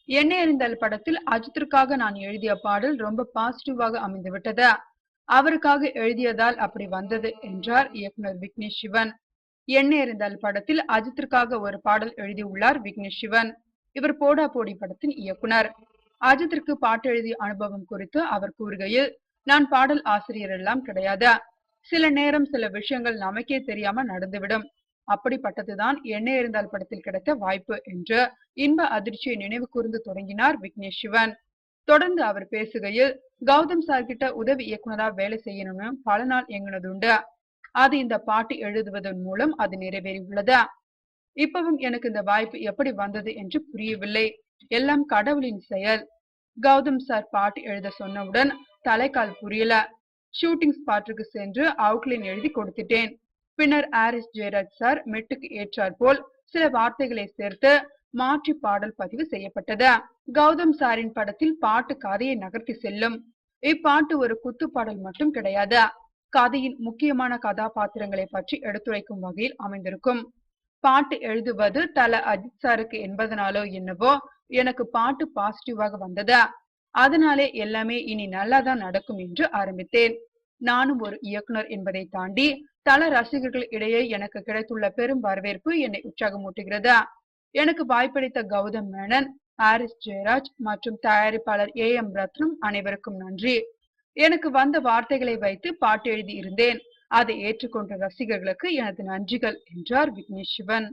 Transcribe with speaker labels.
Speaker 1: என்ன எறிந்தால் படத்தில் அஜித்திற்காக நான் எழுதிய பாடல் ரொம்ப பாசிட்டிவாக அமைந்துவிட்டது. அவருக்காக எழுதியதால் அப்படி வந்தது என்றார் இயக்குனர் விக்னேஷ் சிவன். என்ன எறிந்தால் படத்தில் அஜித்திற்காக ஒரு பாடல் எழுதியுள்ளார் விக்னேஷ் சிவன். இவர் போடா போடி படத்தின் இயக்குனர். அஜித்திற்கு பாட்டு எழுதிய அனுபவம் குறித்து அவர் கூறுகையில், நான் பாடல் ஆசிரியர் எல்லாம் கிடையாது. சில நேரம் சில விஷயங்கள் நமக்கே தெரியாம நடந்துவிடும். அப்படிப்பட்டதுதான் என்ன இருந்தால் படத்தில் கிடைத்த வாய்ப்பு என்று இன்ப அதிர்ச்சியை நினைவு கூர்ந்து தொடங்கினார் விக்னேஷ் சிவன். தொடர்ந்து அவர் பேசுகையில், கௌதம் சார் கிட்ட உதவி இயக்குனரா வேலை செய்யணும்னு பல நாள் எங்குனதுண்டு. அது இந்த பாட்டு எழுதுவதன் மூலம் அது நிறைவேறி உள்ளது. இப்பவும் எனக்கு இந்த வாய்ப்பு எப்படி வந்தது என்று புரியவில்லை. எல்லாம் கடவுளின் செயல். கௌதம் சார் பாட்டு எழுத சொன்னவுடன் தலைக்கால் புரியல. ஷூட்டிங் ஸ்பாட்டுக்கு சென்று அவுட்லைன் எழுதி கொடுத்துட்டேன். பின்னர் ஆரிஸ் ஜெயராஜ் சார் மெட்டுக்கு ஏற்றார் போல் சில வார்த்தைகளை சேர்த்து மாற்றி பாடல் பதிவு செய்யப்பட்டது. கௌதம் சாரின் படத்தில் பாட்டு கதையை நகர்த்தி செல்லும். இப்பாட்டு ஒரு குத்து பாடல் மட்டும் கிடையாது. கதையின் முக்கியமான கதாபாத்திரங்களை பற்றி எடுத்துரைக்கும் வகையில் அமைந்திருக்கும். பாட்டு எழுதுவது தல அஜித் சாருக்கு என்பதனாலோ என்னவோ எனக்கு பாட்டு பாசிட்டிவாக வந்தது. அதனாலே எல்லாமே இனி நல்லாதான் நடக்கும் என்று ஆரம்பித்தேன். நானும் ஒரு இயக்குனர் என்பதை தாண்டி தல ரசிகர்கள் இடையே எனக்கு கிடைத்துள்ள பெரும் வரவேற்பு என்னை உற்சாகமூட்டுகிறது. எனக்கு வாய்ப்பளித்த கௌதம் மேனன், ஆரிஸ் ஜெயராஜ் மற்றும் தயாரிப்பாளர் AM ரத்னம் அனைவருக்கும் நன்றி. எனக்கு வந்த வார்த்தைகளை வைத்து பாட்டு எழுதி இருந்தேன். அதை ஏற்றுக்கொண்ட ரசிகர்களுக்கு எனது நன்றிகள் என்றார் விக்னேஷ் சிவன்.